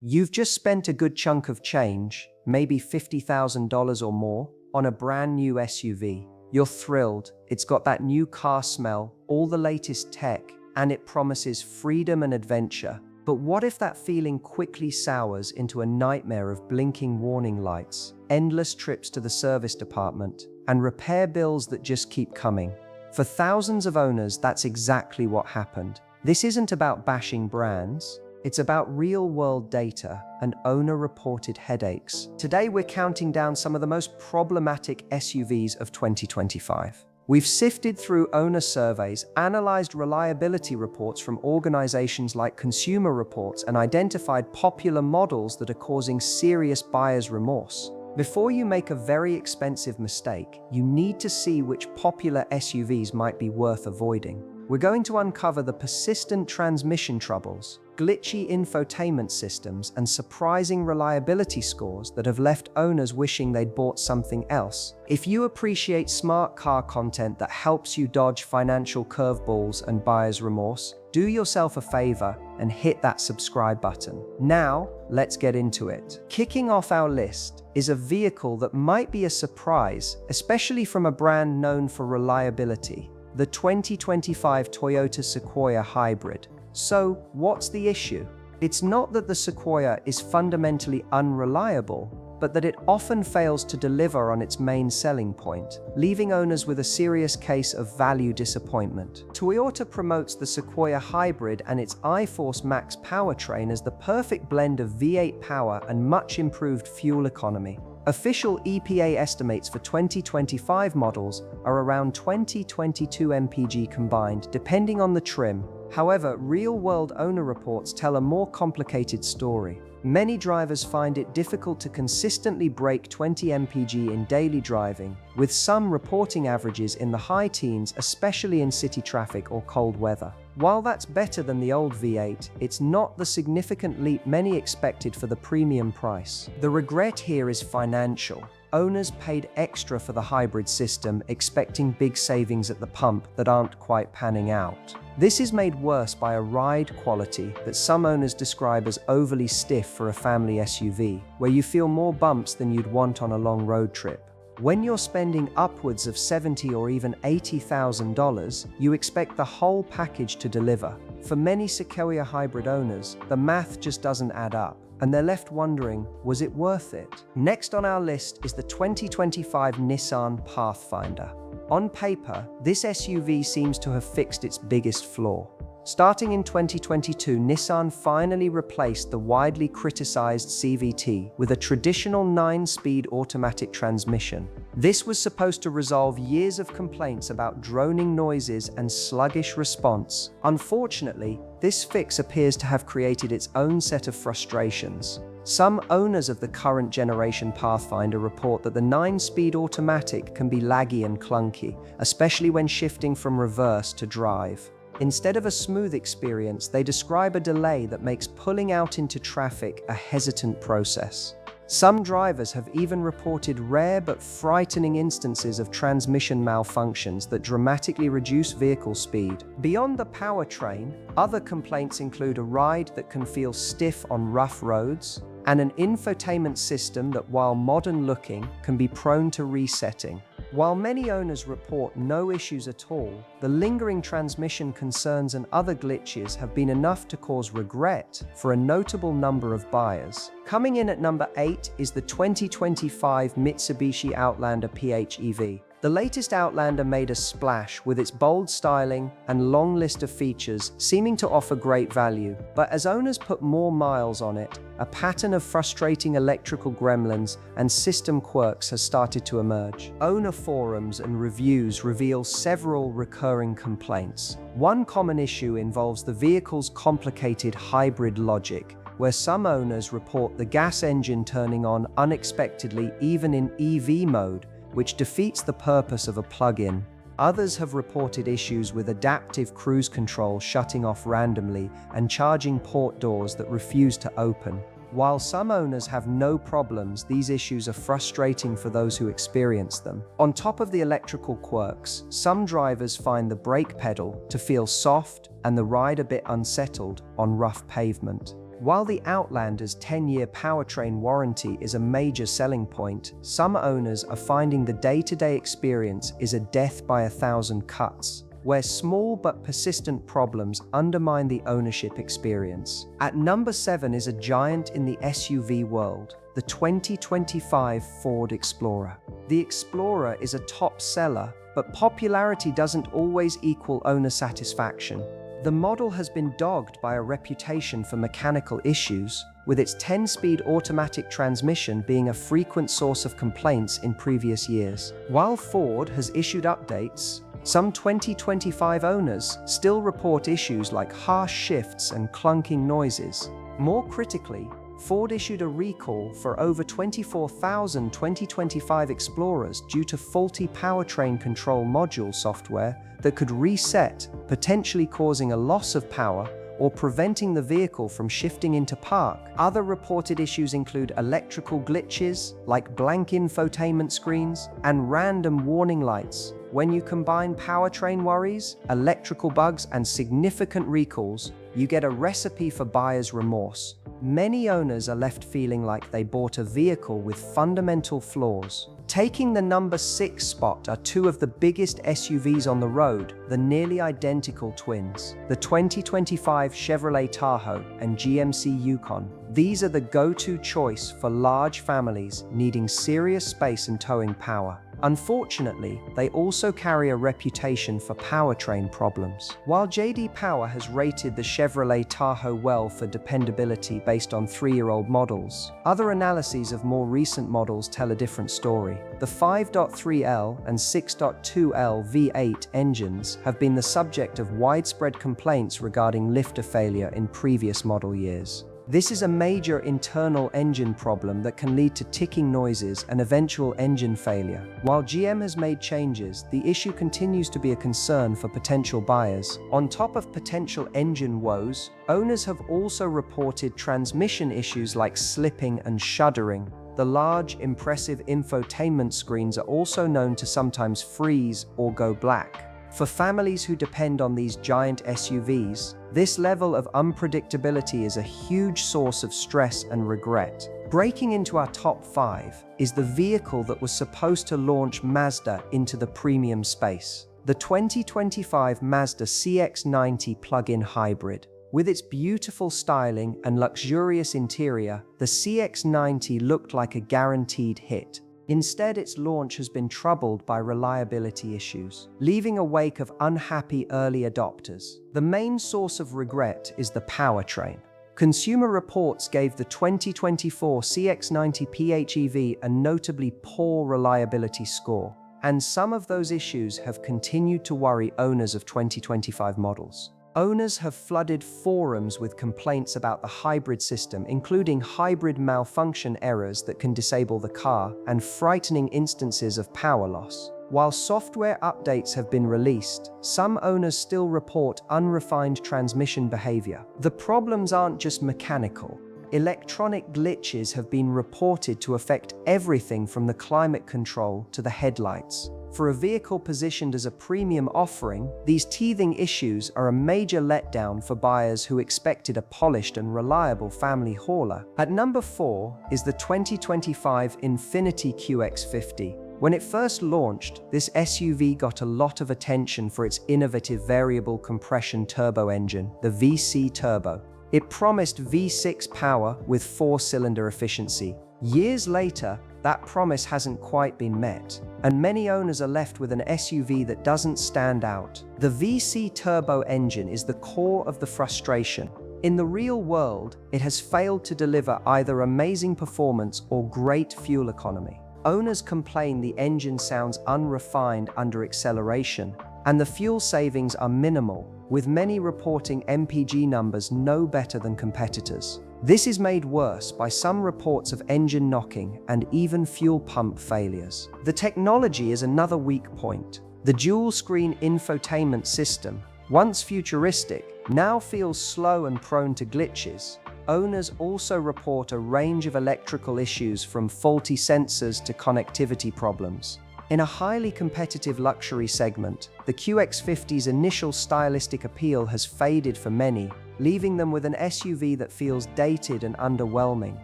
You've just spent a good chunk of change, maybe $50,000 or more, on a brand new SUV. You're thrilled, it's got that new car smell, all the latest tech, and it promises freedom and adventure. But what if that feeling quickly sours into a nightmare of blinking warning lights, endless trips to the service department, and repair bills that just keep coming? For thousands of owners, that's exactly what happened. This isn't about bashing brands. It's about real-world data and owner-reported headaches. Today, we're counting down some of the most problematic SUVs of 2025. We've sifted through owner surveys, analyzed reliability reports from organizations like Consumer Reports, and identified popular models that are causing serious buyer's remorse. Before you make a very expensive mistake, you need to see which popular SUVs might be worth avoiding. We're going to uncover the persistent transmission troubles, glitchy infotainment systems, and surprising reliability scores that have left owners wishing they'd bought something else. If you appreciate smart car content that helps you dodge financial curveballs and buyer's remorse, do yourself a favor and hit that subscribe button. Now, let's get into it. Kicking off our list is a vehicle that might be a surprise, especially from a brand known for reliability: the 2025 Toyota Sequoia Hybrid. So, what's the issue? It's not that the Sequoia is fundamentally unreliable, but that it often fails to deliver on its main selling point, leaving owners with a serious case of value disappointment. Toyota promotes the Sequoia Hybrid and its iForce Max powertrain as the perfect blend of V8 power and much improved fuel economy. Official EPA estimates for 2025 models are around 20-22 mpg combined, depending on the trim. However, real-world owner reports tell a more complicated story. Many drivers find it difficult to consistently break 20 mpg in daily driving, with some reporting averages in the high teens, especially in city traffic or cold weather. While that's better than the old V8, it's not the significant leap many expected for the premium price. The regret here is financial. Owners paid extra for the hybrid system, expecting big savings at the pump that aren't quite panning out. This is made worse by a ride quality that some owners describe as overly stiff for a family SUV, where you feel more bumps than you'd want on a long road trip. When you're spending upwards of $70,000 or even $80,000, you expect the whole package to deliver. For many Sequoia hybrid owners, the math just doesn't add up, and they're left wondering, was it worth it? Next on our list is the 2025 Nissan Pathfinder. On paper, this SUV seems to have fixed its biggest flaw. Starting in 2022, Nissan finally replaced the widely criticized CVT with a traditional 9-speed automatic transmission. This was supposed to resolve years of complaints about droning noises and sluggish response. Unfortunately, this fix appears to have created its own set of frustrations. Some owners of the current generation Pathfinder report that the 9-speed automatic can be laggy and clunky, especially when shifting from reverse to drive. Instead of a smooth experience, they describe a delay that makes pulling out into traffic a hesitant process. Some drivers have even reported rare but frightening instances of transmission malfunctions that dramatically reduce vehicle speed. Beyond the powertrain, other complaints include a ride that can feel stiff on rough roads, and an infotainment system that, while modern-looking, can be prone to resetting. While many owners report no issues at all, the lingering transmission concerns and other glitches have been enough to cause regret for a notable number of buyers. Coming in at number 8 is the 2025 Mitsubishi Outlander PHEV. The latest Outlander made a splash with its bold styling and long list of features, seeming to offer great value. But as owners put more miles on it, a pattern of frustrating electrical gremlins and system quirks has started to emerge. Owner forums and reviews reveal several recurring complaints. One common issue involves the vehicle's complicated hybrid logic, where some owners report the gas engine turning on unexpectedly even in EV mode, which defeats the purpose of a plug-in. Others have reported issues with adaptive cruise control shutting off randomly and charging port doors that refuse to open. While some owners have no problems, these issues are frustrating for those who experience them. On top of the electrical quirks, some drivers find the brake pedal to feel soft and the ride a bit unsettled on rough pavement. While the Outlander's 10-year powertrain warranty is a major selling point, some owners are finding the day-to-day experience is a death by 1,000 cuts, where small but persistent problems undermine the ownership experience. At number 7 is a giant in the SUV world, the 2025 Ford Explorer. The Explorer is a top seller, but popularity doesn't always equal owner satisfaction. The model has been dogged by a reputation for mechanical issues, with its 10-speed automatic transmission being a frequent source of complaints in previous years. While Ford has issued updates, some 2025 owners still report issues like harsh shifts and clunking noises. More critically, Ford issued a recall for over 24,000 2025 Explorers due to faulty powertrain control module software that could reset, potentially causing a loss of power or preventing the vehicle from shifting into park. Other reported issues include electrical glitches, like blank infotainment screens, and random warning lights. When you combine powertrain worries, electrical bugs, and significant recalls, you get a recipe for buyer's remorse. Many owners are left feeling like they bought a vehicle with fundamental flaws. Taking the number 6 spot are two of the biggest SUVs on the road, the nearly identical twins, the 2025 Chevrolet Tahoe and GMC Yukon. These are the go-to choice for large families needing serious space and towing power. Unfortunately, they also carry a reputation for powertrain problems. While J.D. Power has rated the Chevrolet Tahoe well for dependability based on 3-year-old models, other analyses of more recent models tell a different story. The 5.3L and 6.2L V8 engines have been the subject of widespread complaints regarding lifter failure in previous model years. This is a major internal engine problem that can lead to ticking noises and eventual engine failure. While GM has made changes, the issue continues to be a concern for potential buyers. On top of potential engine woes, owners have also reported transmission issues like slipping and shuddering. The large, impressive infotainment screens are also known to sometimes freeze or go black. For families who depend on these giant SUVs, this level of unpredictability is a huge source of stress and regret. Breaking into our top 5 is the vehicle that was supposed to launch Mazda into the premium space. The 2025 Mazda CX-90 plug-in hybrid. With its beautiful styling and luxurious interior, the CX-90 looked like a guaranteed hit. Instead, its launch has been troubled by reliability issues, leaving a wake of unhappy early adopters. The main source of regret is the powertrain. Consumer Reports gave the 2024 CX-90 PHEV a notably poor reliability score, and some of those issues have continued to worry owners of 2025 models. Owners have flooded forums with complaints about the hybrid system, including hybrid malfunction errors that can disable the car and frightening instances of power loss. While software updates have been released, some owners still report unrefined transmission behavior. The problems aren't just mechanical. Electronic glitches have been reported to affect everything from the climate control to the headlights. For a vehicle positioned as a premium offering, these teething issues are a major letdown for buyers who expected a polished and reliable family hauler. At number 4 is the 2025 Infiniti QX50. When it first launched, this SUV got a lot of attention for its innovative variable compression turbo engine, the VC Turbo. It promised V6 power with 4-cylinder efficiency. Years later, that promise hasn't quite been met, and many owners are left with an SUV that doesn't stand out. The VC turbo engine is the core of the frustration. In the real world, it has failed to deliver either amazing performance or great fuel economy. Owners complain the engine sounds unrefined under acceleration, and the fuel savings are minimal, with many reporting MPG numbers no better than competitors. This is made worse by some reports of engine knocking and even fuel pump failures. The technology is another weak point. The dual-screen infotainment system, once futuristic, now feels slow and prone to glitches. Owners also report a range of electrical issues from faulty sensors to connectivity problems. In a highly competitive luxury segment, the QX50's initial stylistic appeal has faded for many, leaving them with an SUV that feels dated and underwhelming.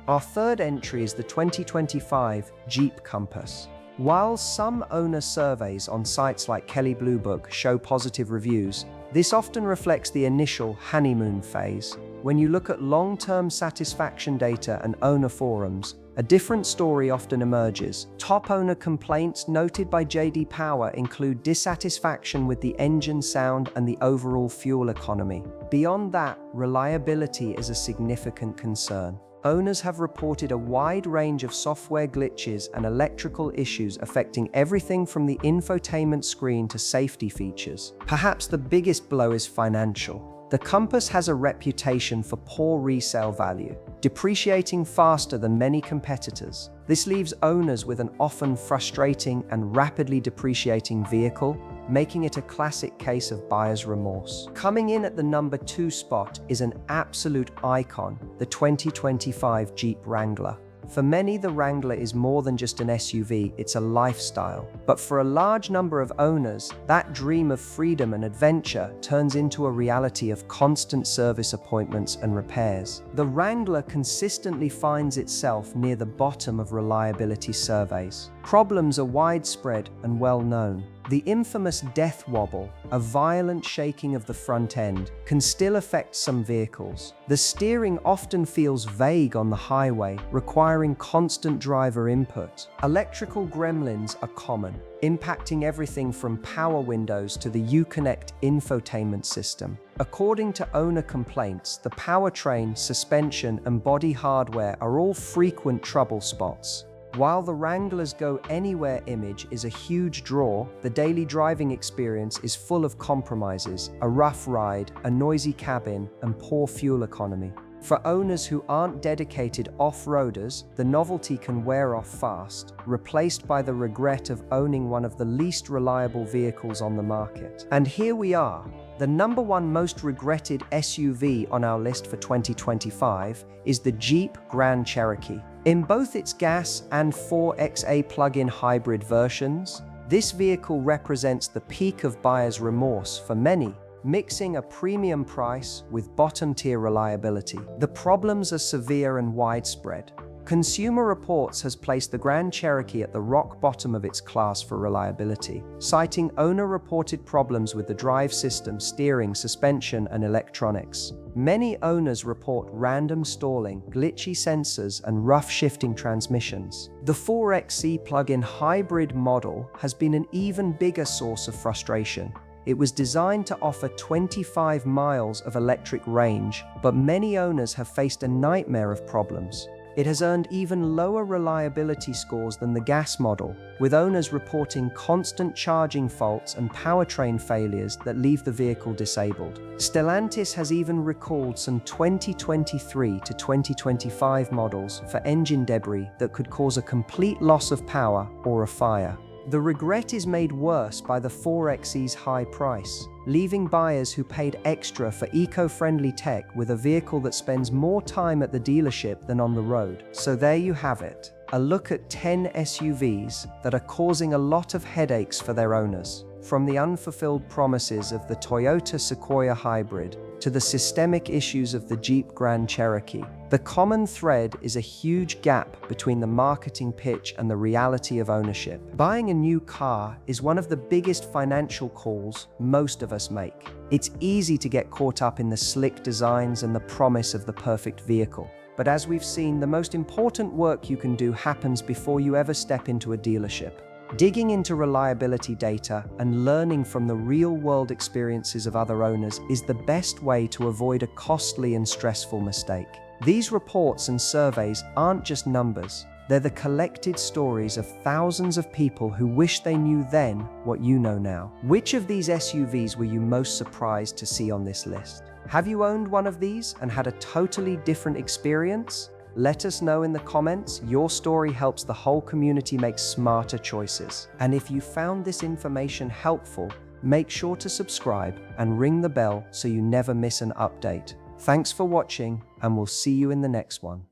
Our third entry is the 2025 Jeep Compass. While some owner surveys on sites like Kelley Blue Book show positive reviews, this often reflects the initial honeymoon phase. When you look at long-term satisfaction data and owner forums, a different story often emerges. Top owner complaints noted by J.D. Power include dissatisfaction with the engine sound and the overall fuel economy. Beyond that, reliability is a significant concern. Owners have reported a wide range of software glitches and electrical issues affecting everything from the infotainment screen to safety features. Perhaps the biggest blow is financial. The Compass has a reputation for poor resale value, depreciating faster than many competitors. This leaves owners with an often frustrating and rapidly depreciating vehicle, making it a classic case of buyer's remorse. Coming in at the number 2 spot is an absolute icon, the 2025 Jeep Wrangler. For many, the Wrangler is more than just an SUV, it's a lifestyle. But for a large number of owners, that dream of freedom and adventure turns into a reality of constant service appointments and repairs. The Wrangler consistently finds itself near the bottom of reliability surveys. Problems are widespread and well known. The infamous death wobble, a violent shaking of the front end, can still affect some vehicles. The steering often feels vague on the highway, requiring constant driver input. Electrical gremlins are common, impacting everything from power windows to the Uconnect infotainment system. According to owner complaints, the powertrain, suspension, and body hardware are all frequent trouble spots. While the Wrangler's Go Anywhere image is a huge draw, the daily driving experience is full of compromises: a rough ride, a noisy cabin, and poor fuel economy. For owners who aren't dedicated off-roaders, the novelty can wear off fast, replaced by the regret of owning one of the least reliable vehicles on the market. And here we are. The number 1 most regretted SUV on our list for 2025 is the Jeep Grand Cherokee. In both its gas and 4XA plug-in hybrid versions, this vehicle represents the peak of buyer's remorse for many, mixing a premium price with bottom-tier reliability. The problems are severe and widespread. Consumer Reports has placed the Grand Cherokee at the rock bottom of its class for reliability, citing owner-reported problems with the drive system, steering, suspension, and electronics. Many owners report random stalling, glitchy sensors, and rough shifting transmissions. The 4XE plug-in hybrid model has been an even bigger source of frustration. It was designed to offer 25 miles of electric range, but many owners have faced a nightmare of problems. It has earned even lower reliability scores than the gas model, with owners reporting constant charging faults and powertrain failures that leave the vehicle disabled. Stellantis has even recalled some 2023 to 2025 models for engine debris that could cause a complete loss of power or a fire. The regret is made worse by the 4XE's high price, leaving buyers who paid extra for eco-friendly tech with a vehicle that spends more time at the dealership than on the road. So there you have it, a look at 10 SUVs that are causing a lot of headaches for their owners. From the unfulfilled promises of the Toyota Sequoia Hybrid to the systemic issues of the Jeep Grand Cherokee, the common thread is a huge gap between the marketing pitch and the reality of ownership. Buying a new car is one of the biggest financial calls most of us make. It's easy to get caught up in the slick designs and the promise of the perfect vehicle. But as we've seen, the most important work you can do happens before you ever step into a dealership. Digging into reliability data and learning from the real-world experiences of other owners is the best way to avoid a costly and stressful mistake. These reports and surveys aren't just numbers. They're the collected stories of thousands of people who wish they knew then what you know now. Which of these SUVs were you most surprised to see on this list? Have you owned one of these and had a totally different experience? Let us know in the comments. Your story helps the whole community make smarter choices. And if you found this information helpful, make sure to subscribe and ring the bell so you never miss an update. Thanks for watching, and we'll see you in the next one.